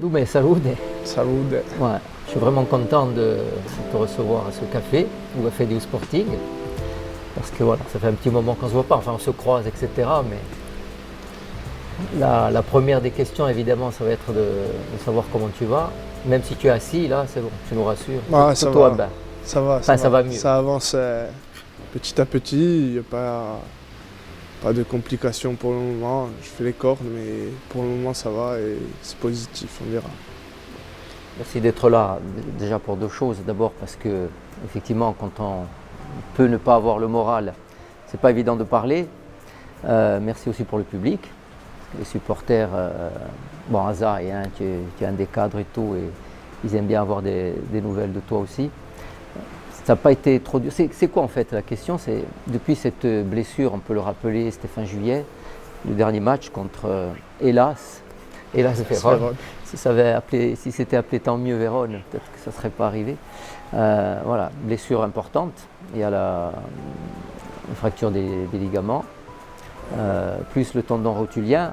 Dume, salute. Salute. Ouais, je suis vraiment content de te recevoir à ce café, au Café du Sporting. Parce que voilà, ça fait un petit moment qu'on ne se voit pas, enfin on se croise, etc. Mais la première des questions, évidemment, ça va être de savoir comment tu vas. Même si tu es assis, là, c'est bon, tu nous rassures. Ah, ça toi, va. ben, Ça va, enfin, ça va mieux. Ça avance petit à petit, il n'y a pas de complications pour le moment. Je fais les cordes, mais pour le moment ça va et c'est positif, on verra. Merci d'être là, déjà pour deux choses. D'abord parce que, effectivement, quand on peut ne pas avoir le moral, c'est pas évident de parler. Merci aussi pour le public. Les supporters, bon, Asa, tu es un des cadres et tout, et ils aiment bien avoir des nouvelles de toi aussi. Ça n'a pas été trop dur. C'est quoi en fait la question? C'est depuis cette blessure, on peut le rappeler, c'était fin juillet, le dernier match contre hélas Vérone. Si c'était appelé tant mieux Vérone, peut-être que ça ne serait pas arrivé. Voilà, blessure importante. Il y a la fracture des ligaments, plus le tendon rotulien.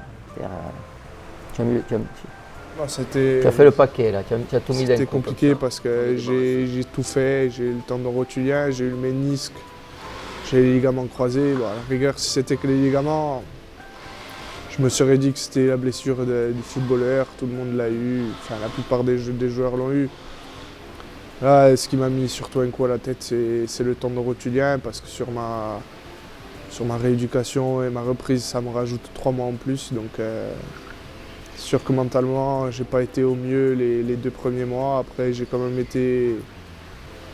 Tu as fait le paquet là, tu as tout mis d'un coup. C'était compliqué parce que j'ai tout fait, j'ai eu le tendon rotulien, j'ai eu le ménisque, j'ai les ligaments croisés. Bon, à la rigueur, si c'était que les ligaments, je me serais dit que c'était la blessure du footballeur, tout le monde l'a eu, enfin la plupart des joueurs l'ont eu. Là, ce qui m'a mis surtout un coup à la tête, c'est le tendon rotulien parce que sur ma rééducation et ma reprise, ça me rajoute 3 mois en plus. Donc, c'est sûr que mentalement, j'ai pas été au mieux les 2 premiers mois. Après, j'ai quand même été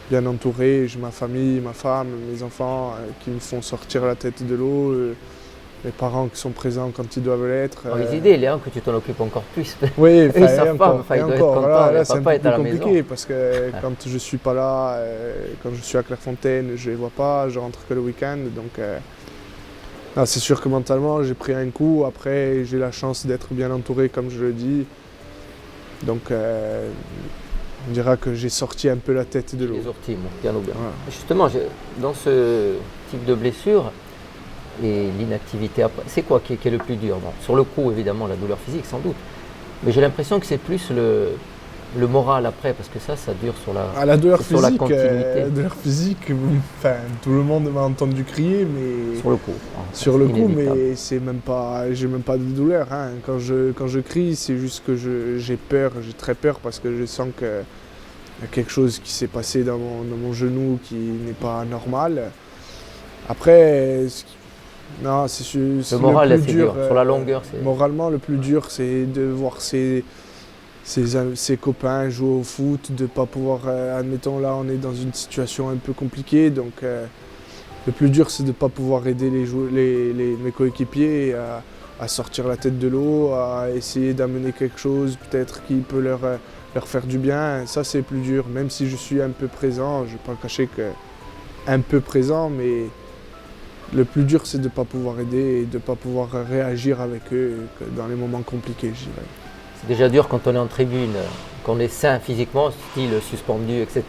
bien entouré. J'ai ma famille, ma femme, mes enfants qui me font sortir la tête de l'eau. Mes parents qui sont présents quand ils doivent l'être. Les idées, Léon, que tu t'en occupes encore plus. Oui, ils savent pas, enfin, ils doivent être contents. Là, c'est un peu plus compliqué maison. parce que quand je suis pas là, quand je suis à Clairefontaine, je les vois pas, je rentre que le week-end. Donc, c'est sûr que mentalement, j'ai pris un coup. Après, j'ai la chance d'être bien entouré, comme je le dis. Donc, on dira que j'ai sorti un peu la tête de l'eau. Les orties, bien ou bien. Voilà. Justement, dans ce type de blessure, et l'inactivité après, c'est quoi qui est le plus dur? Bon, sur le coup, évidemment, la douleur physique, sans doute. Mais j'ai l'impression que c'est plus le moral après, parce que ça dure sur la douleur physique, sur la continuité. La douleur physique, enfin, tout le monde m'a entendu crier, mais sur le coup. Sur le coup, mais c'est même pas, j'ai même pas de douleur. Hein. Quand je crie, c'est juste que j'ai peur, j'ai très peur parce que je sens qu'il y a quelque chose qui s'est passé dans mon genou qui n'est pas normal. Après, non, c'est le moral, le plus c'est dur. Sur la longueur, moralement, le plus dur, c'est de voir ses copains jouer au foot, de ne pas pouvoir. Admettons, là, on est dans une situation un peu compliquée, donc le plus dur, c'est de ne pas pouvoir aider mes coéquipiers à sortir la tête de l'eau, à essayer d'amener quelque chose, peut-être qui peut leur faire du bien. Ça, c'est le plus dur, même si je suis un peu présent, je ne vais pas cacher que un peu présent, mais. Le plus dur, c'est de ne pas pouvoir aider et de ne pas pouvoir réagir avec eux dans les moments compliqués, je dirais. C'est déjà dur quand on est en tribune, qu'on est sain physiquement, style suspendu, etc.,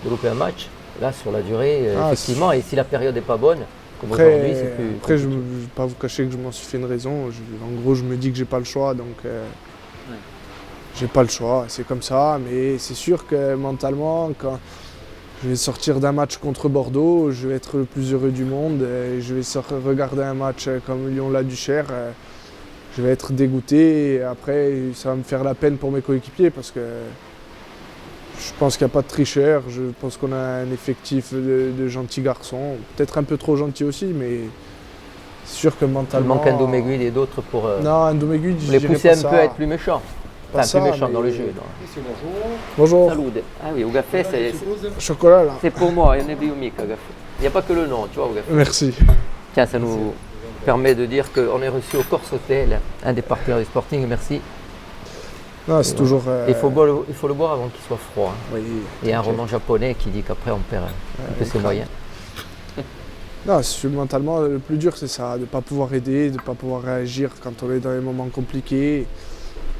de louper un match. Là, sur la durée, effectivement, et si la période n'est pas bonne, comme aujourd'hui, c'est plus. Après, je ne vais pas vous cacher que je m'en suis fait une raison. En gros, je me dis que j'ai pas le choix, donc j'ai pas le choix. C'est comme ça, mais c'est sûr que mentalement, quand je vais sortir d'un match contre Bordeaux, je vais être le plus heureux du monde. Et je vais regarder un match comme Lyon-La-Duchère. Je vais être dégoûté et après, ça va me faire la peine pour mes coéquipiers parce que je pense qu'il n'y a pas de tricheurs. Je pense qu'on a un effectif de gentils garçons. Peut-être un peu trop gentils aussi, mais c'est sûr que mentalement. Il manque un Doméguide et d'autres pour. Non, un Doméguide, je les dirais pousser pas un ça. peu à être plus méchants. Enfin, plus méchant dans le jeu. Monsieur, bonjour. Bonjour. Salut. Ah oui, au café, c'est Chocolat là. c'est pour moi, il y en a biomique au café. Il n'y a pas que le nom, tu vois, au café. Merci. Tiens, ça nous permet de dire qu'on est reçu au Corse Hotel, un des partenaires du Sporting, merci. Non, c'est toujours. Il faut le boire avant qu'il soit froid. Hein. Oui, il y a un roman japonais qui dit qu'après on perd un peu ses moyens. Non, mentalement, le plus dur c'est ça, de ne pas pouvoir aider, de ne pas pouvoir réagir quand on est dans les moments compliqués.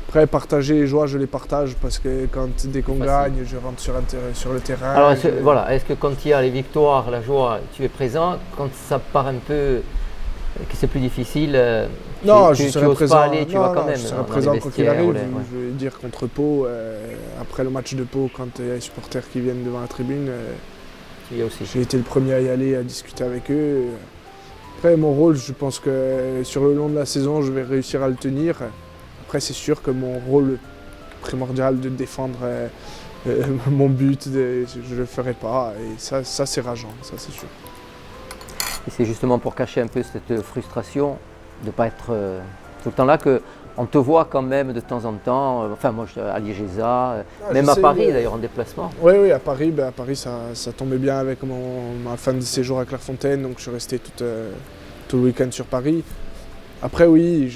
Après, partager les joies, je les partage parce que dès qu'on gagne, je rentre sur le terrain. Alors, est-ce que quand il y a les victoires, la joie, tu es présent? Quand ça part un peu, que c'est plus difficile, Non, tu je serai oses présent. pas aller, tu Non, vas quand non, même je serai dans présent les quand il vestiaires, arrive. ouais. Je veux dire contre Pau, après le match de Pau, quand il y a les supporters qui viennent devant la tribune, Tu y es aussi. j'ai été le premier à y aller, à discuter avec eux. Après, mon rôle, je pense que sur le long de la saison, je vais réussir à le tenir. Après, c'est sûr que mon rôle primordial de défendre mon but, je ne le ferai pas. Et ça c'est rageant, ça c'est sûr. Et c'est justement pour cacher un peu cette frustration de ne pas être tout le temps là qu'on te voit quand même de temps en temps. Enfin, moi, à Liégeza, même à Paris d'ailleurs en déplacement. Oui, à Paris, ça tombait bien avec ma fin de séjour à Clairefontaine, donc je suis resté tout le week-end sur Paris. Après, oui,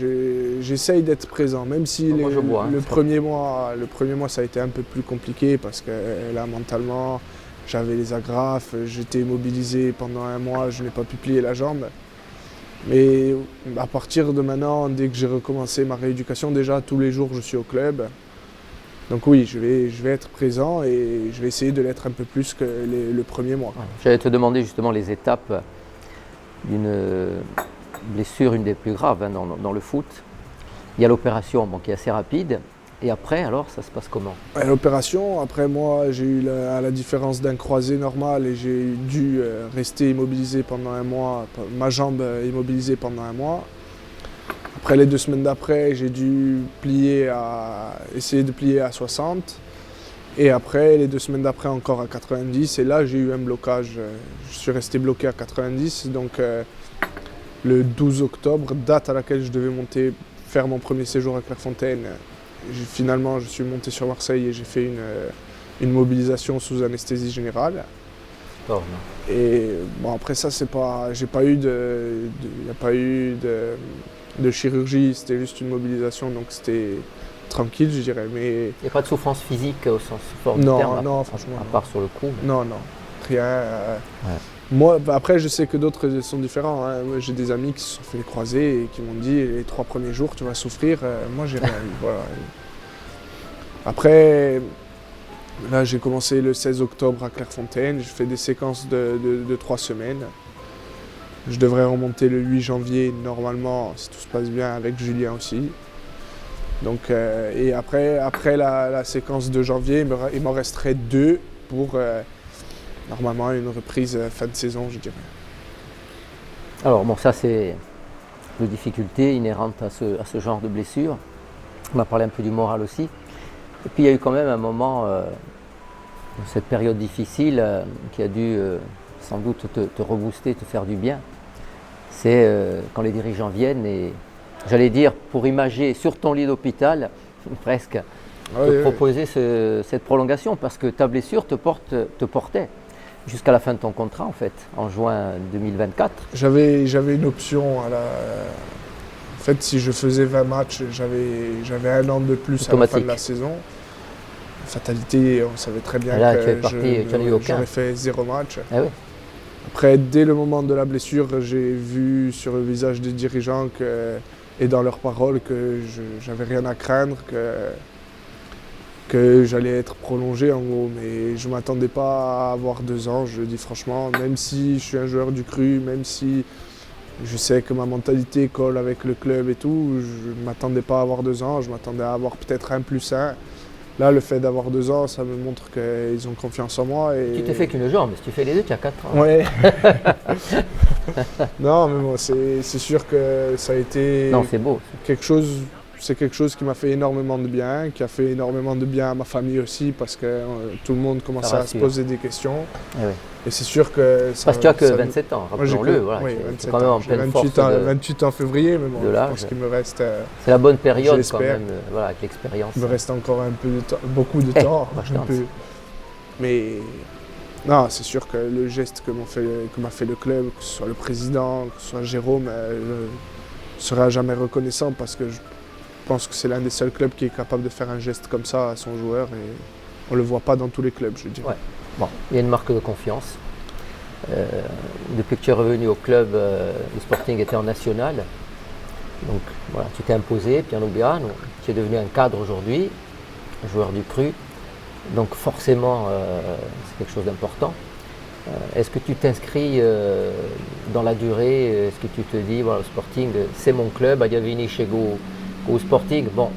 j'essaye d'être présent, même si le premier mois, ça a été un peu plus compliqué parce que là, mentalement, j'avais les agrafes, j'étais immobilisé pendant un mois, je n'ai pas pu plier la jambe. Mais à partir de maintenant, dès que j'ai recommencé ma rééducation, déjà tous les jours je suis au club. Donc oui, je vais être présent et je vais essayer de l'être un peu plus que le premier mois. J'allais te demander justement les étapes d'une blessure, une des plus graves dans le foot. Il y a l'opération qui est assez rapide. Et après, alors, ça se passe comment? L'opération, après moi, j'ai eu à la différence d'un croisé normal et j'ai dû rester immobilisé pendant un mois, ma jambe immobilisée pendant un mois. Après les 2 semaines d'après, j'ai dû essayer de plier à 60. Et après, les 2 semaines d'après, encore à 90. Et là, j'ai eu un blocage. Je suis resté bloqué à 90. Donc, le 12 octobre, date à laquelle je devais faire mon premier séjour à Clairefontaine, finalement, je suis monté sur Marseille et j'ai fait une mobilisation sous anesthésie générale. Oh, et bon, après ça, j'ai pas eu de chirurgie, c'était juste une mobilisation, donc c'était tranquille, je dirais. Mais il n'y a pas de souffrance physique au sens fort du terme? Non, franchement. À part sur le coup. Non, rien. Moi, après, je sais que d'autres sont différents. Hein. Moi, j'ai des amis qui se sont fait les croisés et qui m'ont dit les 3 premiers jours, tu vas souffrir. Moi, j'ai rien eu. Voilà. Après, là, j'ai commencé le 16 octobre à Clairefontaine. Je fais des séquences de 3 semaines. Je devrais remonter le 8 janvier, normalement, si tout se passe bien, avec Julien aussi. Donc, et après la séquence de janvier, il m'en resterait 2 pour... normalement, une reprise fin de saison, je dirais. Alors bon, ça c'est une difficulté inhérente à ce genre de blessure. On a parlé un peu du moral aussi. Et puis il y a eu quand même un moment, cette période difficile, qui a dû sans doute te rebooster, te faire du bien. C'est quand les dirigeants viennent et, j'allais dire, pour imager sur ton lit d'hôpital, presque, proposer cette prolongation, parce que ta blessure te portait jusqu'à la fin de ton contrat, en fait, en juin 2024. J'avais une option en fait, si je faisais 20 matchs, j'avais 1 an de plus à la fin de la saison. Fatalité, on savait très bien que j'aurais fait 0 match. Ah oui. Après, dès le moment de la blessure, j'ai vu sur le visage des dirigeants et dans leurs paroles que j'avais rien à craindre, que j'allais être prolongé en gros, mais je ne m'attendais pas à avoir 2 ans, je le dis franchement, même si je suis un joueur du cru, même si je sais que ma mentalité colle avec le club et tout, je ne m'attendais pas à avoir 2 ans, je m'attendais à avoir peut-être 1+1. Là, le fait d'avoir 2 ans, ça me montre qu'ils ont confiance en moi. Et... Tu t'es fait qu'une jambe, si tu fais les 2, tu as 4 ans. Ouais. Non, mais bon, c'est sûr que ça a été non, c'est beau. C'est quelque chose qui m'a fait énormément de bien, qui a fait énormément de bien à ma famille aussi, parce que tout le monde commençait à se poser des questions. Eh oui. Et c'est sûr que ça... Parce que tu n'as que 27 ans, rappelons-le. Voilà, oui, c'est quand même en pleine force 28 ans février, mais bon, je pense qu'il me reste... c'est la bonne période quand même, voilà, avec l'expérience. Il me reste encore un peu de temps, beaucoup de temps. Mais non, c'est sûr que le geste que m'a fait le club, que ce soit le président, que ce soit Jérôme, je serai à jamais reconnaissant, parce que je pense que c'est l'un des seuls clubs qui est capable de faire un geste comme ça à son joueur, et on ne le voit pas dans tous les clubs, je dirais. Ouais. Bon, il y a une marque de confiance. Depuis que tu es revenu au club, le Sporting était en national. Donc voilà, tu t'es imposé, Pierre Noubéa, tu es devenu un cadre aujourd'hui, un joueur du cru. Donc forcément, c'est quelque chose d'important. Est-ce que tu t'inscris dans la durée? Est-ce que tu te dis, voilà, le Sporting, c'est mon club, il y avait une chez Go Sporting. Bon,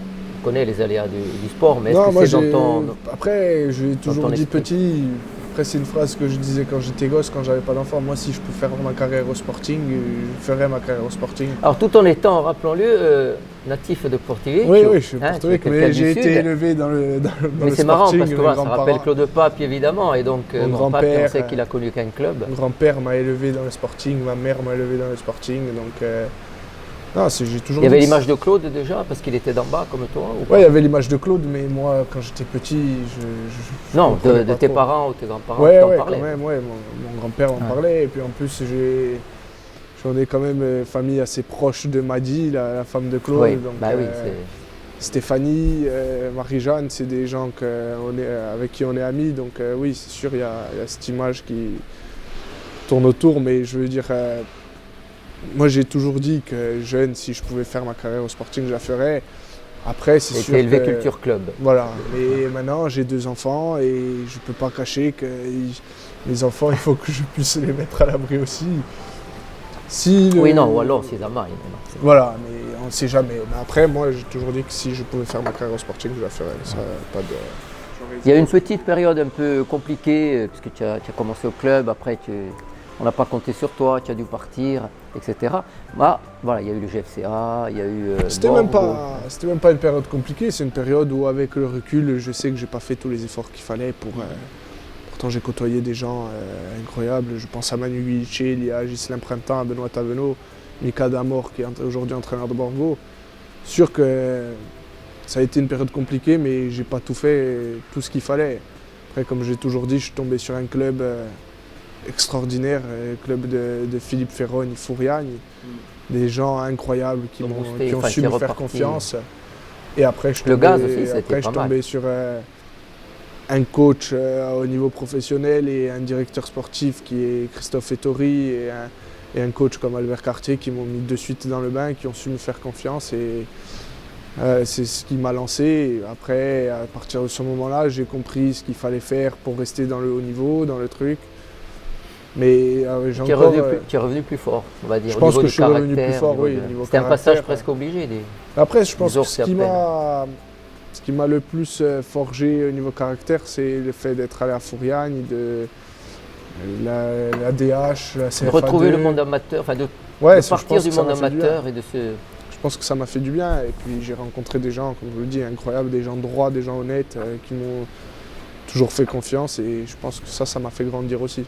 on connaît les aléas du sport, mais est-ce que c'est dans ton... Après, j'ai toujours dit esprit. petit. Après, c'est une phrase que je disais quand j'étais gosse, quand j'avais pas d'enfant. Moi, si je peux faire ma carrière au Sporting, je ferais ma carrière au Sporting. Alors, tout en étant, rappelons-le, natif de Portugais. Oui, je suis portugais, tu es mais quelqu'un j'ai du été Sud. élevé dans le Mais c'est Sporting. marrant parce que voilà, ça Mes rappelle grands-parents- Claude Pape évidemment, et donc Mon mon Pape, on grand-père, sait qu'il a connu qu'un club. Mon grand-père m'a élevé dans le Sporting, ma mère m'a élevé dans le Sporting. Donc, non, j'ai toujours Il y avait dit- l'image de Claude déjà, parce qu'il était d'en bas comme toi ou pas? Ouais, il y avait l'image de Claude, mais moi, quand j'étais petit, je Non, comprenais de pas tes trop. parents ou tes grands-parents Ouais, t'en ouais, parlaient. quand même, ouais. Mon grand-père en Ouais. parlait. Et puis en plus, j'en ai quand même une famille assez proche de Madi, la femme de Claude. Oui, Donc, bah oui, Stéphanie, Marie-Jeanne, c'est des gens avec qui on est amis. Donc oui, c'est sûr, il y a cette image qui tourne autour. Mais je veux dire, moi j'ai toujours dit que jeune, si je pouvais faire ma carrière au Sporting, je la ferais. Après, c'est sûr T'es élevé que... culture club. Voilà, mais maintenant j'ai 2 enfants et je peux pas cacher que mes enfants, il faut que je puisse les mettre à l'abri aussi. Oui, non, ou alors c'est Zama. Voilà, mais on ne sait jamais. Mais après, moi j'ai toujours dit que si je pouvais faire ma carrière au Sporting, je la ferais. Ça, pas de... Il y a eu une petite période un peu compliquée, puisque tu as commencé au club, après on n'a pas compté sur toi, tu as dû partir, etc. Bah, voilà, il y a eu le GFCA, il y a eu... C'était Bordeaux. même pas une période compliquée, c'est une période où avec le recul, je sais que j'ai pas fait tous les efforts qu'il fallait pour... Pourtant j'ai côtoyé des gens incroyables, je pense à Manu Guiche, il y a Ghislain Printemps, à Benoît Tavenot, Mika Damor qui est aujourd'hui entraîneur de Bordeaux. Sûr que ça a été une période compliquée, mais j'ai pas tout fait, tout ce qu'il fallait. Après, comme j'ai toujours dit, je suis tombé sur un club extraordinaire, le club de Philippe Ferroni, Fouriagne. Des gens incroyables qui ont su me faire confiance. Et après, je Le gaz aussi, ça a été après, je pas mal. tombais sur un coach au niveau professionnel et un directeur sportif qui est Christophe Ettori et un coach comme Albert Cartier qui m'ont mis de suite dans le bain, qui ont su me faire confiance. Et c'est ce qui m'a lancé. Et après, à partir de ce moment-là, j'ai compris ce qu'il fallait faire pour rester dans le haut niveau, dans le truc. Mais j'ai Tu es, encore... tu es revenu plus fort, on va dire. Je au pense niveau que du je suis revenu plus caractère, fort, au niveau oui, de- au niveau C'était un passage caractère. presque obligé. Après, je pense Ils ont que ce qui m'a le plus forgé au niveau caractère, c'est le fait d'être allé à Fouriagne, la DH, la CFA2. De retrouver le monde amateur, enfin de Ouais, de je partir pense du que ça monde m'a fait du bien. amateur et de se... Je pense que ça m'a fait du bien. Et puis j'ai rencontré des gens, comme je vous le dis, incroyables, des gens droits, des gens honnêtes, qui m'ont toujours fait confiance. Et je pense que ça m'a fait grandir aussi.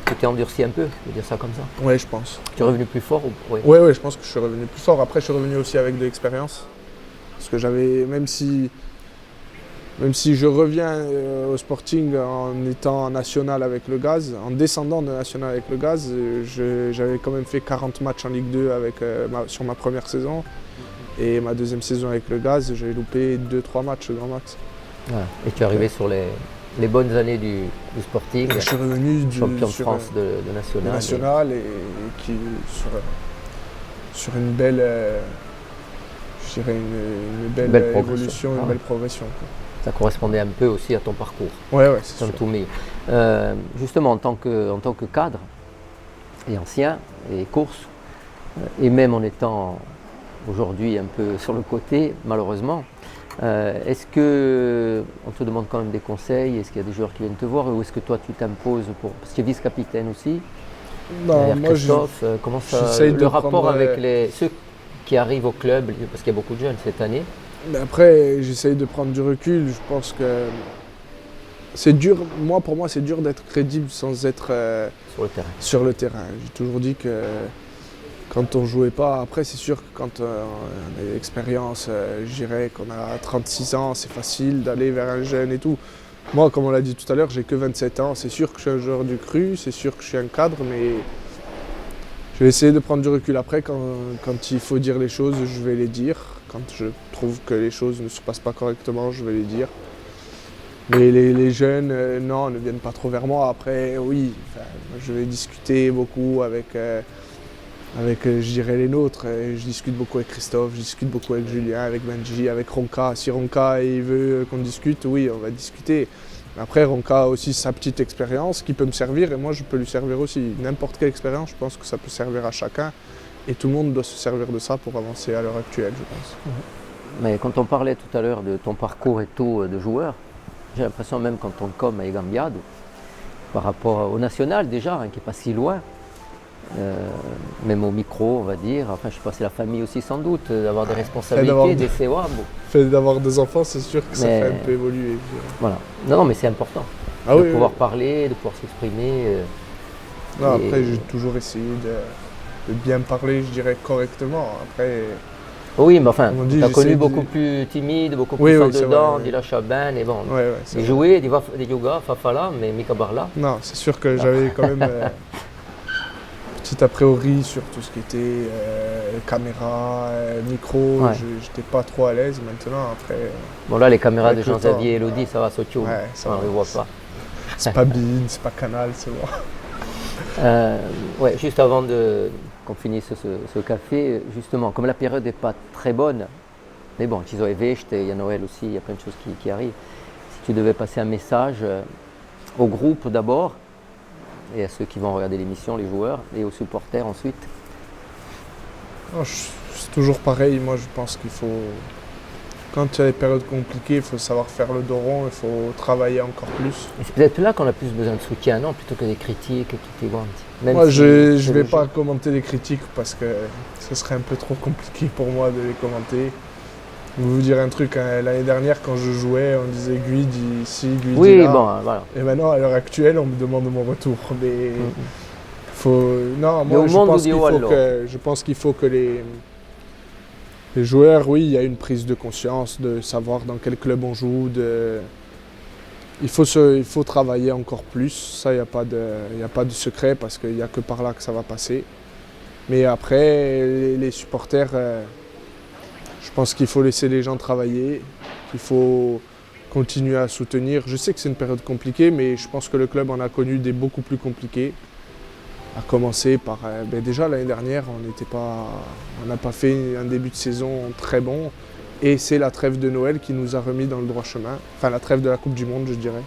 Tu t'es endurci un peu, je veux dire ça comme ça. Ouais, je pense. Tu es revenu plus fort ou... Oui. Ouais, je pense que je suis revenu plus fort. Après, je suis revenu aussi avec de l'expérience. Parce que j'avais, même si je reviens au Sporting en étant national avec le Gaz, en descendant de national avec le Gaz, j'avais quand même fait 40 matchs en Ligue 2 sur ma première saison. Et ma deuxième saison avec le Gaz, j'ai loupé 2-3 matchs grand max. Voilà. Et tu es arrivé sur les bonnes années du Sporting, Je suis revenu champion de sur France de national. national et qui sur une belle, je dirais une belle Belle progression. évolution, Ah une ouais. belle progression. Quoi. Ça correspondait un peu aussi à ton parcours, Ouais, c'est sans sûr. tout mis. Justement, en tant que cadre et ancien et course, et même en étant aujourd'hui un peu sur le côté, malheureusement, est-ce qu'on te demande quand même des conseils? Est-ce qu'il y a des joueurs qui viennent te voir? Ou est-ce que toi tu t'imposes pour... Parce que tu es vice-capitaine aussi, Non, derrière moi, Christophe, comment ça, j'essaye de le rapport prendre, avec ceux qui arrivent au club, parce qu'il y a beaucoup de jeunes cette année. mais après, j'essaye de prendre du recul. Je pense que c'est dur. Pour moi, c'est dur d'être crédible sans être Sur le terrain. sur le terrain. J'ai toujours dit que quand on jouait pas, après, c'est sûr que quand on a de l'expérience, je dirais qu'on a 36 ans, c'est facile d'aller vers un jeune et tout. Moi, comme on l'a dit tout à l'heure, j'ai que 27 ans. C'est sûr que je suis un joueur du cru, c'est sûr que je suis un cadre, mais je vais essayer de prendre du recul. Après, quand il faut dire les choses, je vais les dire. Quand je trouve que les choses ne se passent pas correctement, je vais les dire. Mais les jeunes, non, ne viennent pas trop vers moi. Après, oui, je vais discuter beaucoup avec, je dirais, les nôtres. Je discute beaucoup avec Christophe, je discute beaucoup avec Julien, avec Benji, avec Ronca. Si Ronca il veut qu'on discute, oui, on va discuter. Après, Ronca a aussi sa petite expérience qui peut me servir et moi je peux lui servir aussi. N'importe quelle expérience, je pense que ça peut servir à chacun et tout le monde doit se servir de ça pour avancer à l'heure actuelle, je pense. Mais quand on parlait tout à l'heure de ton parcours et tout de joueur, j'ai l'impression même quand on com à Egambiado, par rapport au national déjà, hein, qui n'est pas si loin, même au micro, on va dire. Enfin, je sais pas, c'est la famille aussi sans doute, d'avoir des responsabilités, des COA. Bon. Le fait d'avoir des enfants, c'est sûr que ça fait un peu évoluer. Voilà. Non, mais c'est important de pouvoir parler, de pouvoir s'exprimer. Non, après, j'ai toujours essayé de bien parler, je dirais, correctement. Après, oui, mais enfin, tu as connu beaucoup plus timide, beaucoup plus en dedans, dit la Chaban, et bon, et jouer, des yoga, Fafala, mais Mika Barla. Non, c'est sûr que j'avais quand même petit a priori sur tout ce qui était caméra, micro, j'étais pas trop à l'aise maintenant. Après, bon là, les caméras de Jean-Xavier et Elodie, ça va Sochio, on ne les voit pas. C'est pas Bean, c'est pas Canal, c'est moi. Ouais, juste avant qu'on finisse ce café, justement, comme la période n'est pas très bonne, mais bon, Tizo et Vecht, il y a Noël aussi, il y a plein de choses qui arrivent. Si tu devais passer un message au groupe d'abord, et à ceux qui vont regarder l'émission, les joueurs, et aux supporters ensuite. C'est toujours pareil, moi je pense qu'il faut, quand il y a des périodes compliquées, il faut savoir faire le dos rond, il faut travailler encore plus. Et c'est peut-être là qu'on a plus besoin de soutien, non, plutôt que des critiques et tout est bon. Moi je ne vais pas commenter les critiques parce que ce serait un peu trop compliqué pour moi de les commenter. Je vais vous dire un truc, hein, l'année dernière quand je jouais, on disait Guidi ici, Guidi là. Bon, voilà. Et maintenant à l'heure actuelle, on me demande mon retour. Mais non, moi je pense qu'il faut que les joueurs, oui, il y a une prise de conscience de savoir dans quel club on joue. Il faut travailler encore plus. Ça, il n'y a pas de secret parce qu'il n'y a que par là que ça va passer. Mais après, les supporters. Je pense qu'il faut laisser les gens travailler, qu'il faut continuer à soutenir. Je sais que c'est une période compliquée, mais je pense que le club en a connu des beaucoup plus compliquées. À commencer par, déjà l'année dernière, on n'a pas fait un début de saison très bon. Et c'est la trêve de Noël qui nous a remis dans le droit chemin. Enfin, la trêve de la Coupe du Monde, je dirais,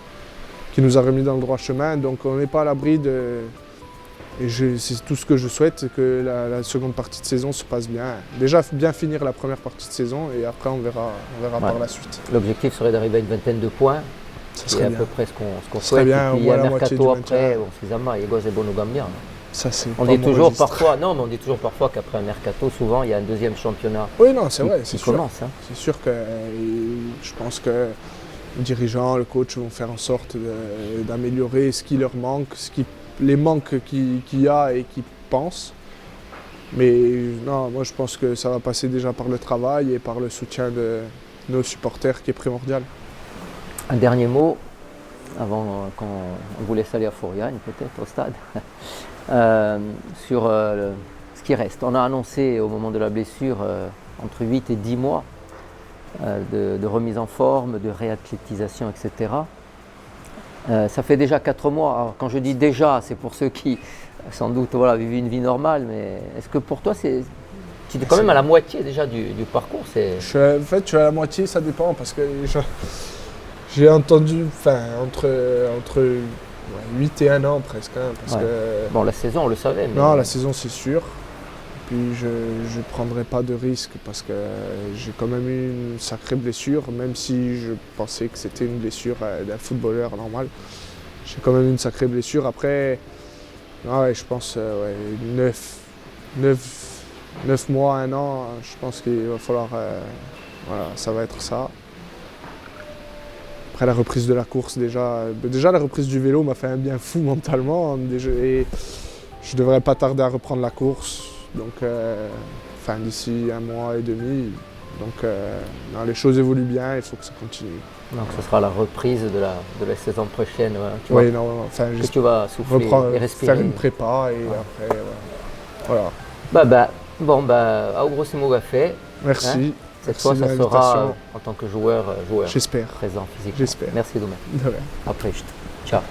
qui nous a remis dans le droit chemin. Donc on n'est pas à l'abri de... Et c'est tout ce que je souhaite, que la seconde partie de saison se passe bien. Déjà bien finir la première partie de saison et après on verra par la suite. L'objectif serait d'arriver à une vingtaine de points. C'est à peu près ce qu'on souhaite. Bien, et puis un mercato après, c'est Zama, et Goz et Bono Gambia. Ça, on dit toujours parfois, non, mais on dit toujours parfois qu'après un mercato, souvent il y a un deuxième championnat. Oui, non, c'est vrai, c'est sûr. Commence, hein. C'est sûr que je pense que les dirigeants, le coach vont faire en sorte d'améliorer ce qui leur manque, les manques qu'il y a et qu'ils pensent. Mais non, moi je pense que ça va passer déjà par le travail et par le soutien de nos supporters qui est primordial. Un dernier mot, avant qu'on vous laisse aller à Fouriane, peut-être au stade, sur ce qui reste. On a annoncé au moment de la blessure entre 8 et 10 mois de remise en forme, de réathlétisation, etc. Ça fait déjà 4 mois. Alors, quand je dis déjà, c'est pour ceux qui, sans doute, vivent une vie normale. Mais est-ce que pour toi, tu es quand même à la moitié déjà du parcours? En fait, je suis à la moitié, ça dépend. Parce que j'ai entendu entre 8 et 1 an presque. Hein, parce que, bon, la saison, on le savait. Mais... Non, la saison, c'est sûr. Puis je ne prendrai pas de risque parce que j'ai quand même eu une sacrée blessure, même si je pensais que c'était une blessure d'un footballeur normal. J'ai quand même eu une sacrée blessure. Après, je pense 9 mois, 1 an, je pense qu'il va falloir... ça va être ça. Après la reprise de la course, déjà la reprise du vélo m'a fait un bien fou mentalement. Et je ne devrais pas tarder à reprendre la course. Donc, d'ici 1 mois et demi. Donc, les choses évoluent bien, il faut que ça continue. Donc, ce sera la reprise de la saison prochaine. Que tu vas souffler et respirer. Faire une prépa et après, voilà. Au gros mot fait. Merci. Hein. Cette fois, ça sera en tant que joueur J'espère. présent physiquement. J'espère. Merci, Domaine. De rien. Après, ciao.